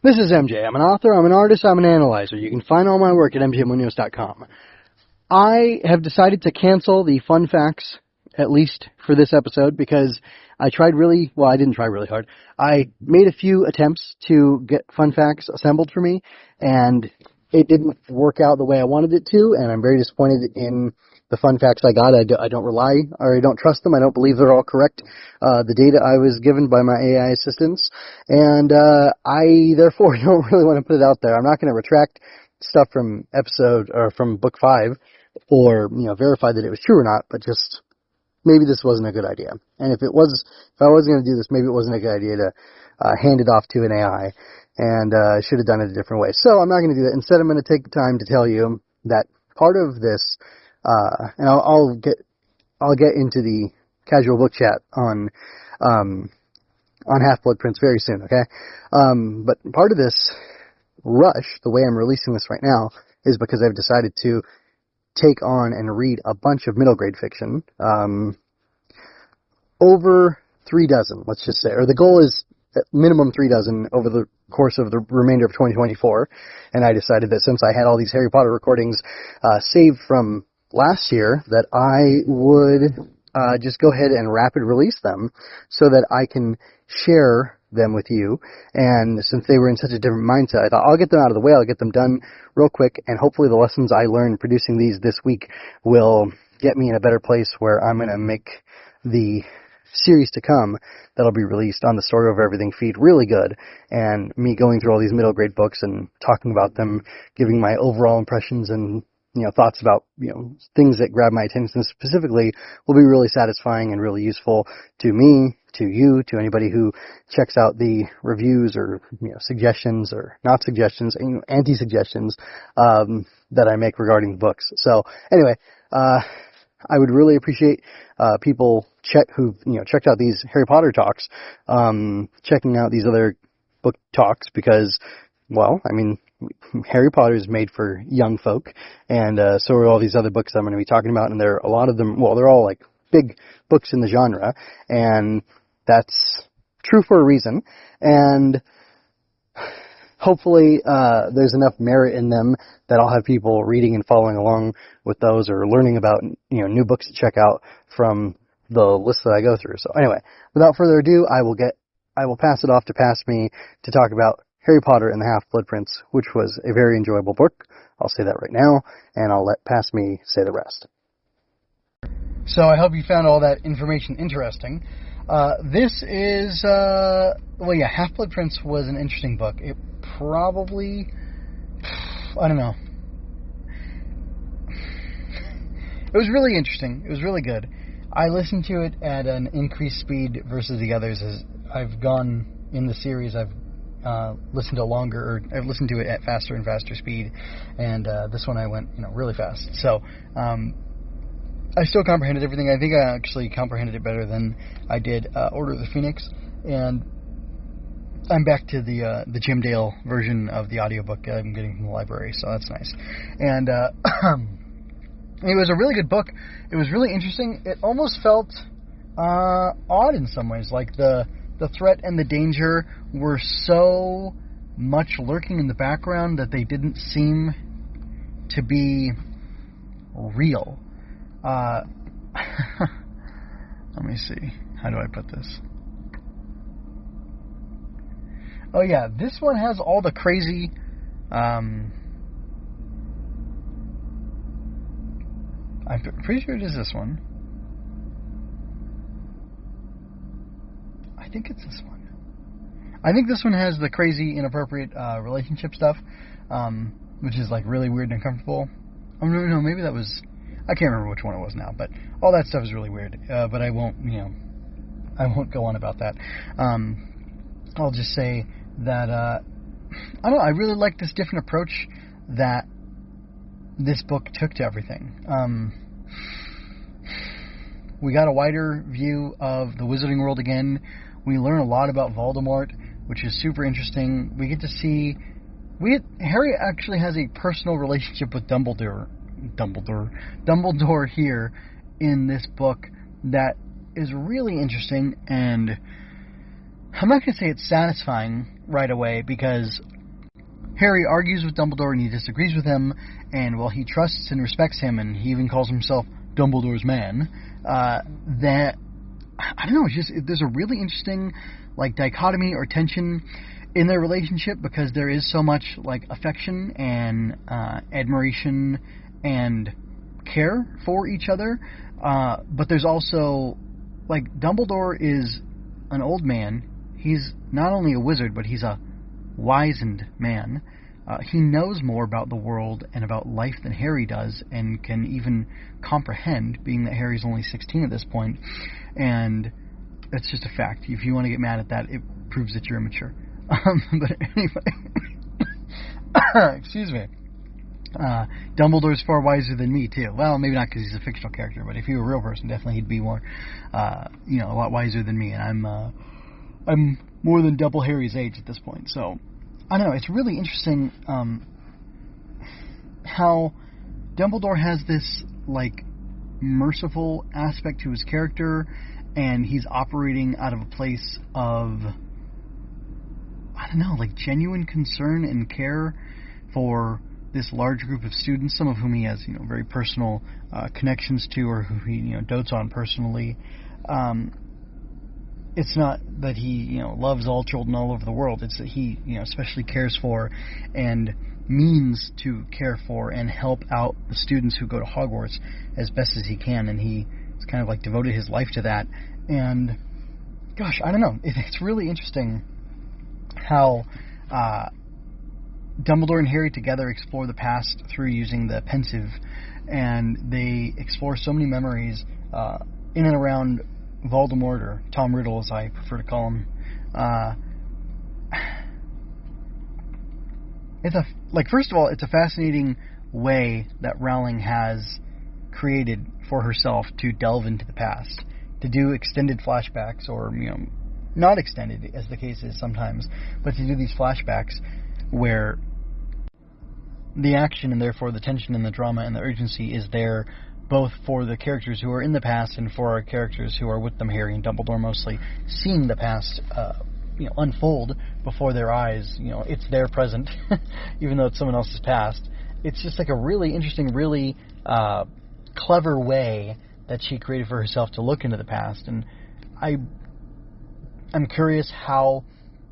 This is MJ. I'm an author, I'm an artist, I'm an analyzer. You can find all my work at mjmunoz.com. I have decided to cancel the fun facts, at least for this episode, because I didn't try really hard. I made a few attempts to get fun facts assembled for me, and it didn't work out the way I wanted it to, and I'm very disappointed in the fun facts I got. I don't rely, or I don't trust them. I don't believe they're all correct. The data I was given by my AI assistants, and I therefore don't really want to put it out there. I'm not going to retract stuff from from book 5, or verify that it was true or not, but just maybe this wasn't a good idea. And if I was going to do this, maybe it wasn't a good idea to hand it off to an AI, and I should have done it a different way. So I'm not going to do that. Instead, I'm going to take the time to tell you that part of this. And I'll get into the casual book chat on Half-Blood Prince very soon, okay? But part of this rush, the way I'm releasing this right now, is because I've decided to take on and read a bunch of middle grade fiction, over 3 dozen, let's just say, or the goal is at minimum 3 dozen over the course of the remainder of 2024, and I decided that since I had all these Harry Potter recordings saved from last year, that I would just go ahead and rapid release them so that I can share them with you. And since they were in such a different mindset, I thought I'll get them out of the way, I'll get them done real quick, and hopefully the lessons I learned producing these this week will get me in a better place where I'm going to make the series to come that'll be released on the Story Over Everything feed really good, and me going through all these middle grade books and talking about them, giving my overall impressions and thoughts about, things that grab my attention specifically will be really satisfying and really useful to me, to you, to anybody who checks out the reviews or, suggestions or not suggestions, anti-suggestions, that I make regarding the books. So anyway, I would really appreciate, people who checked out these Harry Potter talks, checking out these other book talks because, Harry Potter is made for young folk, and so are all these other books I'm going to be talking about, and they're all like big books in the genre, and that's true for a reason, and hopefully there's enough merit in them that I'll have people reading and following along with those, or learning about new books to check out from the list that I go through. So anyway, without further ado, I will pass it off to me to talk about Harry Potter and the Half-Blood Prince, which was a very enjoyable book. I'll say that right now, and I'll let me say the rest. So I hope you found all that information interesting. This is, Half-Blood Prince was an interesting book. It probably, I don't know. It was really interesting. It was really good. I listened to it at an increased speed versus the others. As I've gone in the series, I've listened to it at faster and faster speed, and this one I went really fast. So I still comprehended everything. I think I actually comprehended it better than I did Order of the Phoenix, and I'm back to the Jim Dale version of the audiobook I'm getting from the library, so that's nice. And it was a really good book. It was really interesting. It almost felt odd in some ways, like the threat and the danger were so much lurking in the background that they didn't seem to be real. Let me see. How do I put this? Oh yeah, this one has all the crazy I'm pretty sure it is this one. I think it's this one. I think this one has the crazy, inappropriate relationship stuff, which is like really weird and uncomfortable. Oh, no, maybe that was... I can't remember which one it was now, but all that stuff is really weird. But I won't go on about that. I'll just say that, I don't know, I really like this different approach that this book took to everything. We got a wider view of the Wizarding World again. We learn a lot about Voldemort, which is super interesting. We get to see... Harry actually has a personal relationship with Dumbledore here in this book that is really interesting, and I'm not going to say it's satisfying right away, because Harry argues with Dumbledore and he disagrees with him, and while he trusts and respects him, and he even calls himself Dumbledore's man, that, I don't know, there's a really interesting, like, dichotomy or tension in their relationship, because there is so much, like, affection and admiration and care for each other, but there's also, like, Dumbledore is an old man. He's not only a wizard, but he's a wizened man. He knows more about the world and about life than Harry does, and can even comprehend, being that Harry's only 16 at this point, and that's just a fact. If you want to get mad at that, it proves that you're immature. But anyway, excuse me. Dumbledore's far wiser than me, too. Well, maybe not because he's a fictional character, but if he were a real person, definitely he'd be more, a lot wiser than me, and I'm more than double Harry's age at this point. So, I don't know, it's really interesting how Dumbledore has this, like, merciful aspect to his character, and he's operating out of a place of, I don't know, like, genuine concern and care for this large group of students, some of whom he has, very personal connections to, or who he, dotes on personally. It's not that he, loves all children all over the world. It's that he, especially cares for and means to care for and help out the students who go to Hogwarts as best as he can, and he's kind of, like, devoted his life to that. And, gosh, I don't know. It's really interesting how Dumbledore and Harry together explore the past through using the pensive, and they explore so many memories in and around Voldemort, or Tom Riddle as I prefer to call him. First of all, it's a fascinating way that Rowling has created for herself to delve into the past, to do extended flashbacks, or, not extended, as the case is sometimes, but to do these flashbacks where the action, and therefore the tension and the drama and the urgency, is there both for the characters who are in the past and for our characters who are with them, Harry and Dumbledore mostly, seeing the past unfold before their eyes. It's their present, even though it's someone else's past. It's just like a really interesting, really clever way that she created for herself to look into the past. And I'm curious how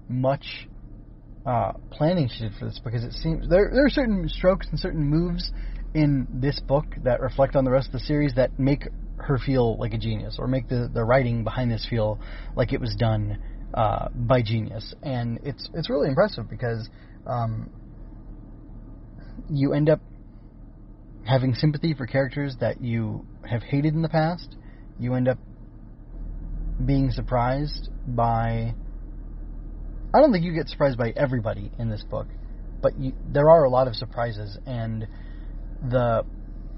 much planning she did for this, because it seems there are certain strokes and certain moves in this book that reflect on the rest of the series that make her feel like a genius, or make the writing behind this feel like it was done by genius. And it's really impressive, because you end up having sympathy for characters that you have hated in the past. You end up being surprised by, I don't think you get surprised by everybody in this book, but there are a lot of surprises, and the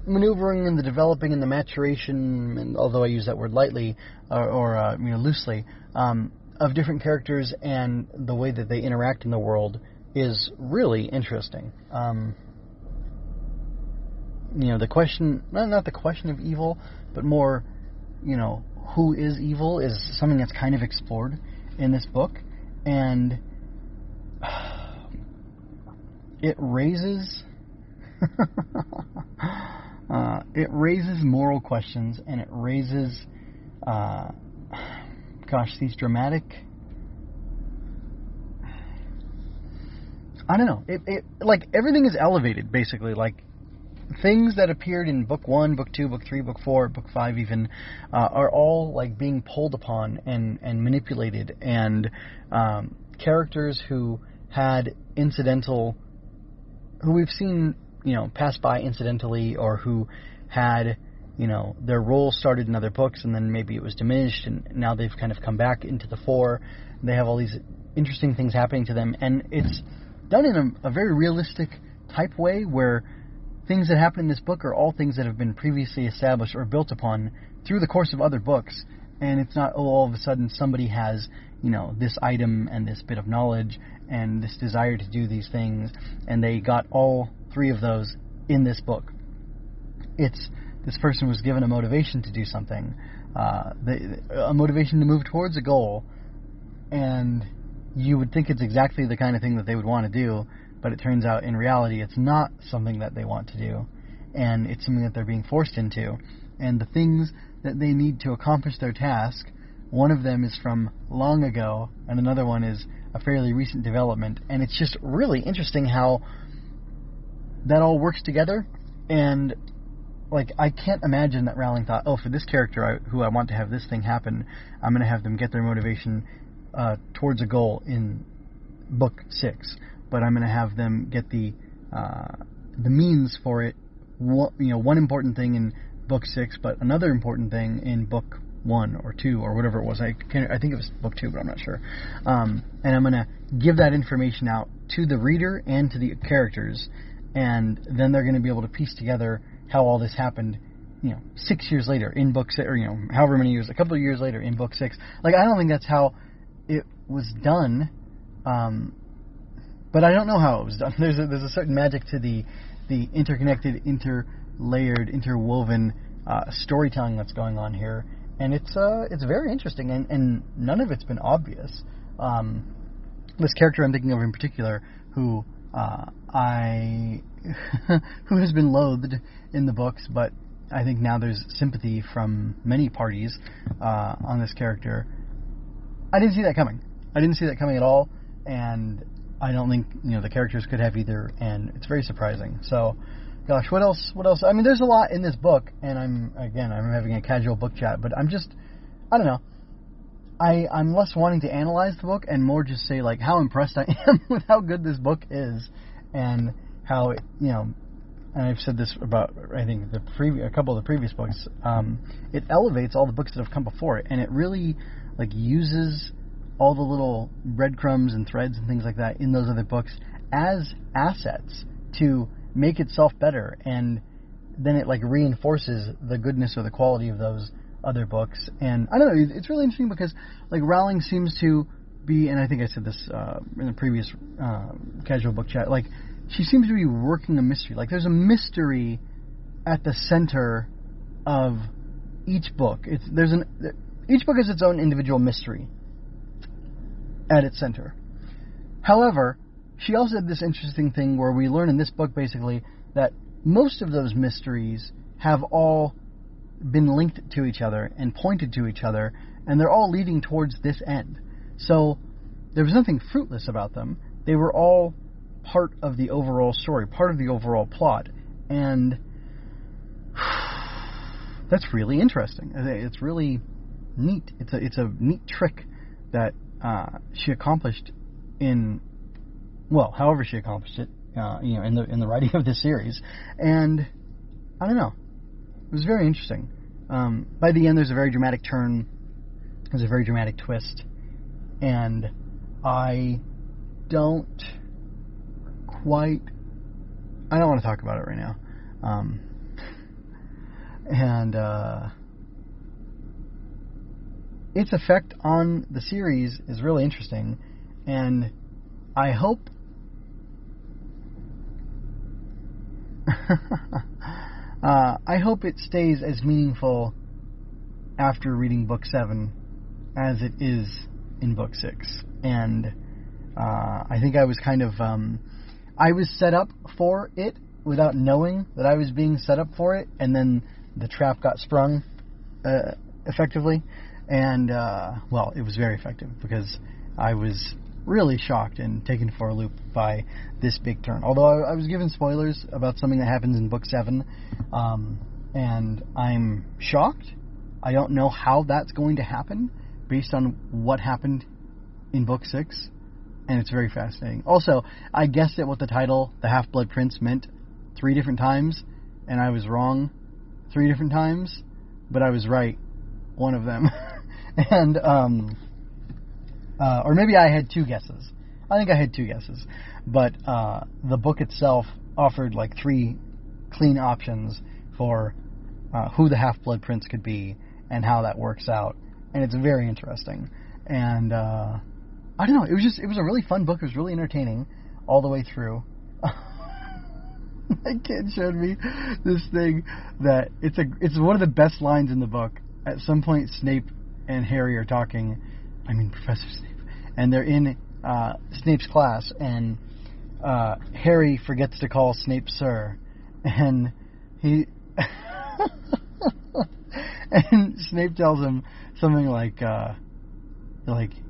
maneuvering and the developing and the maturation, and although I use that word lightly or loosely, of different characters and the way that they interact in the world is really interesting. The question, not the question of evil, but more, who is evil, is something that's kind of explored in this book, and it raises moral questions, and it raises these dramatic, I don't know, it like, everything is elevated, basically. Like, things that appeared in book 1, book 2, book 3, book 4, book 5 even, are all, like, being pulled upon and manipulated, and characters who had who we've seen, pass by incidentally, or who had, their role started in other books, and then maybe it was diminished, and now they've kind of come back into the fore. They have all these interesting things happening to them, and it's done in a very realistic type way, where things that happen in this book are all things that have been previously established or built upon through the course of other books, and it's not, all of a sudden somebody has, this item and this bit of knowledge and this desire to do these things, and they got all 3 of those in this book. It's, this person was given a motivation to do something, a motivation to move towards a goal, and you would think it's exactly the kind of thing that they would want to do, but it turns out in reality it's not something that they want to do, and it's something that they're being forced into. And the things that they need to accomplish their task, one of them is from long ago, and another one is a fairly recent development, and it's just really interesting how that all works together. And like, I can't imagine that Rowling thought, oh, for this character who I want to have this thing happen, I'm going to have them get their motivation towards a goal in book 6, but I'm going to have them get the means for it. One important thing in book 6, but another important thing in book 1 or 2 or whatever it was. I think it was book 2, but I'm not sure. And I'm going to give that information out to the reader and to the characters, and then they're going to be able to piece together how all this happened, 6 years later in book 6, or however many years, a couple of years later in book 6. Like, I don't think that's how it was done, but I don't know how it was done. There's a certain magic to the interconnected, interlayered, interwoven storytelling that's going on here, and it's very interesting, and none of it's been obvious. This character I'm thinking of in particular, who who has been loathed in the books, but I think now there's sympathy from many parties on this character. I didn't see that coming. I didn't see that coming at all, and I don't think the characters could have either, and it's very surprising. So, gosh, what else? I mean, there's a lot in this book, and I'm having a casual book chat, but I don't know. I'm less wanting to analyze the book and more just say, like, how impressed I am with how good this book is, and how it, and I've said this about, I think, a couple of the previous books, it elevates all the books that have come before it, and it really, like, uses all the little breadcrumbs and threads and things like that in those other books as assets to make itself better, and then it, like, reinforces the goodness or the quality of those other books. And I don't know, it's really interesting because, like, Rowling seems to be, and I think I said this in the previous casual book chat, like, she seems to be working a mystery. Like, there's a mystery at the center of each book. Each book has its own individual mystery at its center. However, she also did this interesting thing where we learn in this book, basically, that most of those mysteries have all been linked to each other and pointed to each other, and they're all leading towards this end. So there was nothing fruitless about them. They were all part of the overall story, part of the overall plot, and that's really interesting. It's really neat. It's a neat trick that she accomplished however she accomplished it, in the writing of this series, and I don't know. It was very interesting. By the end, there's a very dramatic turn. There's a very dramatic twist, and I don't want to talk about it right now. Its effect on the series is really interesting, and I hope it stays as meaningful after reading book 7 as it is in book 6. And I think I was kind of I was set up for it without knowing that I was being set up for it, and then the trap got sprung effectively, and it was very effective because I was really shocked and taken for a loop by this big turn. Although I was given spoilers about something that happens in book 7, and I'm shocked. I don't know how that's going to happen based on what happened in book 6, and it's very fascinating. Also, I guessed at what the title, The Half-Blood Prince, meant 3 different times, and I was wrong 3 different times, but I was right one of them. And or maybe I had 2 guesses. I think I had 2 guesses. But the book itself offered like 3 clean options for who the Half-Blood Prince could be and how that works out. And it's very interesting. And I don't know, it was a really fun book. It was really entertaining all the way through. My kid showed me this thing that it's one of the best lines in the book. At some point, Snape and Harry are talking. I mean, Professor Snape. and they're in Snape's class, and Harry forgets to call Snape sir, and he and Snape tells him something like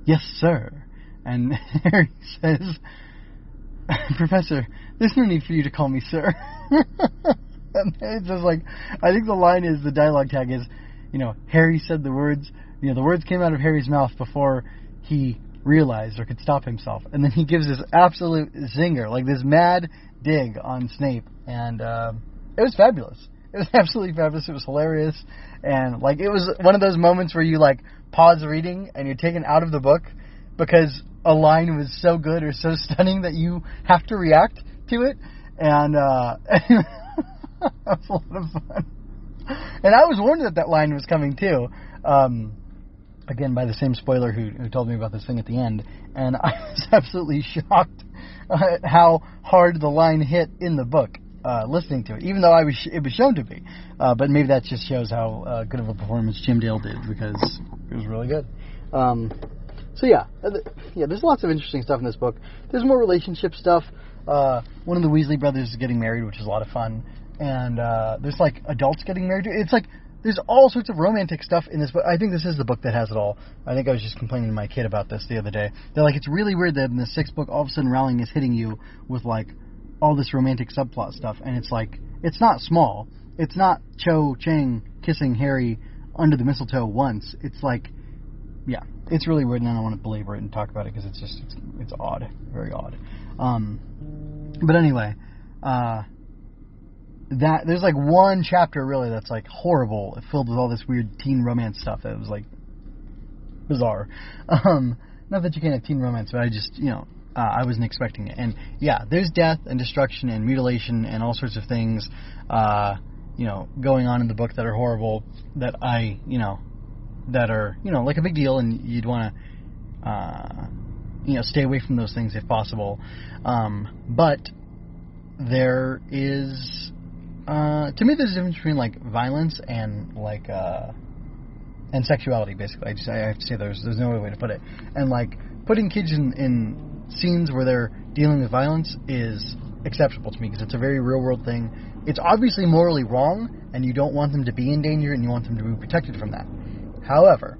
yes sir, and Harry says, Professor, there's no need for you to call me sir. And it's just like, I think the line is, the dialogue tag is, Harry said the words, the words came out of Harry's mouth before he realized or could stop himself. And then he gives this absolute zinger, like this mad dig on Snape. And it was fabulous. It was absolutely fabulous. It was hilarious. And like, it was one of those moments where you like pause reading and you're taken out of the book because a line was so good or so stunning that you have to react to it. And that was a lot of fun. And I was warned that line was coming too. Again, by the same spoiler who told me about this thing at the end. And I was absolutely shocked at how hard the line hit in the book, listening to it, even though it was shown to be. But maybe that just shows how good of a performance Jim Dale did, because it was really good. So yeah, there's lots of interesting stuff in this book. There's more relationship stuff. One of the Weasley brothers is getting married, which is a lot of fun. And there's like adults getting married. It's like there's all sorts of romantic stuff in this book. I think this is the book that has it all. I think I was just complaining to my kid about this the other day. They're like, it's really weird that in the 6th book, all of a sudden Rowling is hitting you with like all this romantic subplot stuff. And it's like, it's not small. It's not Cho Chang kissing Harry under the mistletoe once. It's like, yeah, it's really weird, and I don't want to belabor it and talk about it because it's odd, very odd. But anyway, that there's like one chapter really that's like horrible, filled with all this weird teen romance stuff that was like bizarre. Not that you can't have teen romance, but I just I wasn't expecting it. And yeah, there's death and destruction and mutilation and all sorts of things going on in the book that are horrible, that that are like a big deal, and you'd want to stay away from those things if possible. But there is to me, there's a difference between like violence and like and sexuality. Basically, I have to say there's no other way to put it. And like putting kids in scenes where they're dealing with violence is acceptable to me because it's a very real world thing. It's obviously morally wrong, and you don't want them to be in danger, and you want them to be protected from that. However,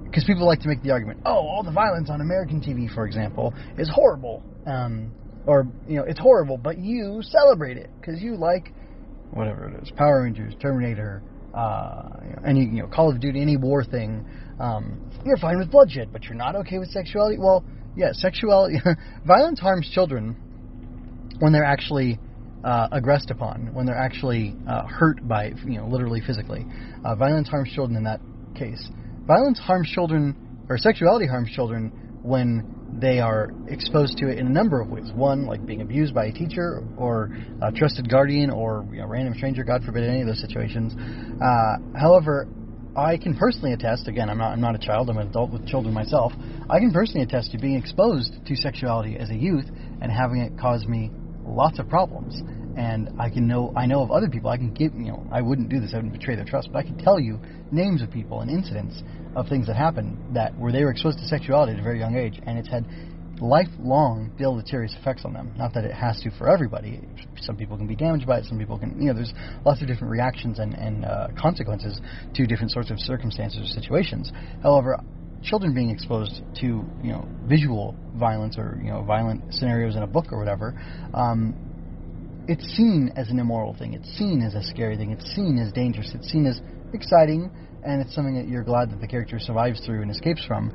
because people like to make the argument, all the violence on American TV, for example, is horrible. Or, it's horrible, but you celebrate it because you like whatever it is, Power Rangers, Terminator, any, Call of Duty, any war thing. You're fine with bloodshed, but you're not okay with sexuality. Well, yeah, sexuality, violence harms children when they're actually aggressed upon, when they're actually hurt by it, literally physically. Violence harms children in that case. Violence harms children, or sexuality harms children when they are exposed to it in a number of ways. One, like being abused by a teacher or a trusted guardian or a random stranger, God forbid, any of those situations. However, I can personally attest, again, I'm not a child, I'm an adult with children myself, I can personally attest to being exposed to sexuality as a youth and having it cause me lots of problems. And I know of other people, I can give, I wouldn't do this, I wouldn't betray their trust, but I can tell you names of people and incidents of things that happened where they were exposed to sexuality at a very young age, and it's had lifelong deleterious effects on them. Not that it has to for everybody. Some people can be damaged by it, some people can, there's lots of different reactions and consequences to different sorts of circumstances or situations. However, children being exposed to, visual violence or, violent scenarios in a book or whatever, it's seen as an immoral thing. It's seen as a scary thing. It's seen as dangerous. It's seen as exciting, and it's something that you're glad that the character survives through and escapes harm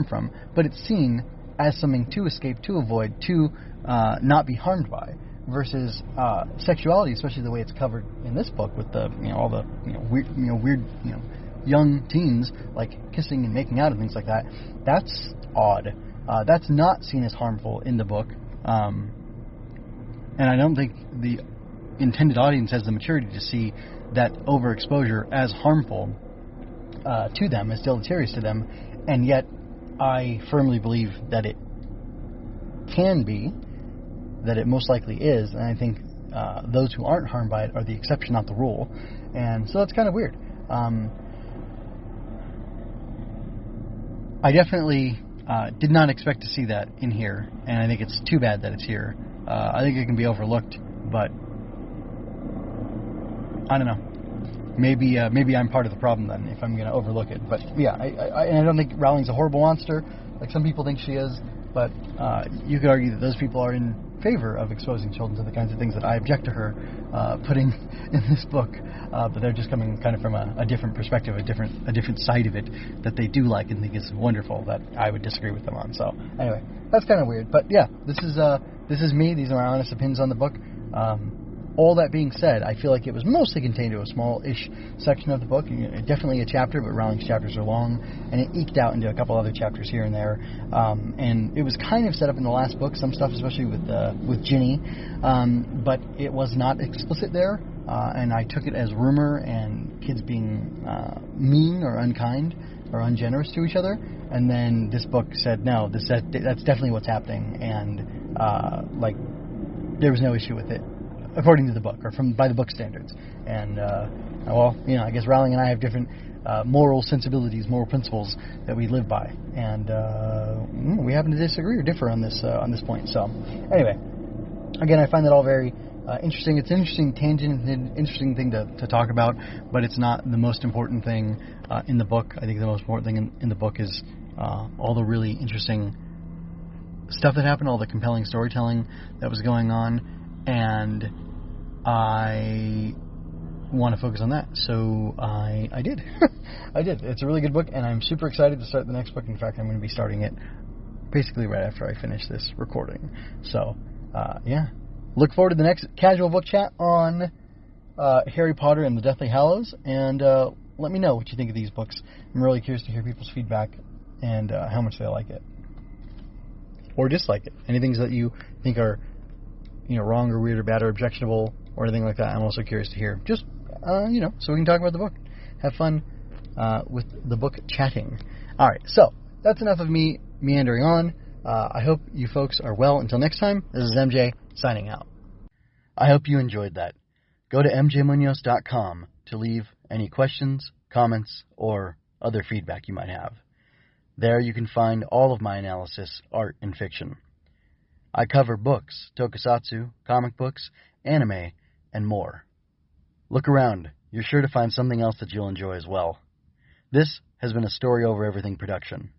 from. But it's seen as something to escape, to avoid, to not be harmed by. Versus sexuality, especially the way it's covered in this book with the all the weird young teens like kissing and making out and things like that. That's odd. That's not seen as harmful in the book. And I don't think the intended audience has the maturity to see that overexposure as harmful to them, as deleterious to them, and yet I firmly believe that it can be, that it most likely is, and I think those who aren't harmed by it are the exception, not the rule, and so that's kind of weird. I definitely did not expect to see that in here, and I think it's too bad that it's here. I think it can be overlooked, but I don't know. Maybe I'm part of the problem then if I'm going to overlook it. But yeah, and I don't think Rowling's a horrible monster like some people think she is. But you could argue that those people are in favor of exposing children to the kinds of things that I object to her putting in this book. But they're just coming kind of from a different perspective, a different side of it that they do like and think is wonderful that I would disagree with them on. So anyway, that's kind of weird. But yeah, this is me. These are my honest opinions on the book. All that being said, I feel like it was mostly contained to a small-ish section of the book. Definitely a chapter, but Rowling's chapters are long, and it eked out into a couple other chapters here and there. And it was kind of set up in the last book, some stuff, especially with Ginny, but it was not explicit there. And I took it as rumor and kids being mean or unkind or ungenerous to each other. And then this book said, no, that's definitely what's happening, and there was no issue with it, according to the book, or by the book standards. And, I guess Rowling and I have different moral sensibilities, moral principles that we live by. And we happen to disagree or differ on this point. So, anyway, again, I find that all very interesting. It's an interesting tangent, an interesting thing to talk about, but it's not the most important thing in the book. I think the most important thing in the book is all the really interesting stuff that happened, all the compelling storytelling that was going on, and I want to focus on that, so I did. I did. It's a really good book, and I'm super excited to start the next book. In fact, I'm going to be starting it basically right after I finish this recording. So, look forward to the next casual book chat on Harry Potter and the Deathly Hallows, and let me know what you think of these books. I'm really curious to hear people's feedback and how much they like it or dislike it. Any things that you think are wrong or weird or bad or objectionable or anything like that, I'm also curious to hear. Just, so we can talk about the book. Have fun with the book chatting. Alright, so that's enough of me meandering on. I hope you folks are well. Until next time, this is MJ signing out. I hope you enjoyed that. Go to mjmunoz.com to leave any questions, comments, or other feedback you might have. There you can find all of my analysis, art, and fiction. I cover books, tokusatsu, comic books, anime, and more. Look around. You're sure to find something else that you'll enjoy as well. This has been a Story Over Everything production.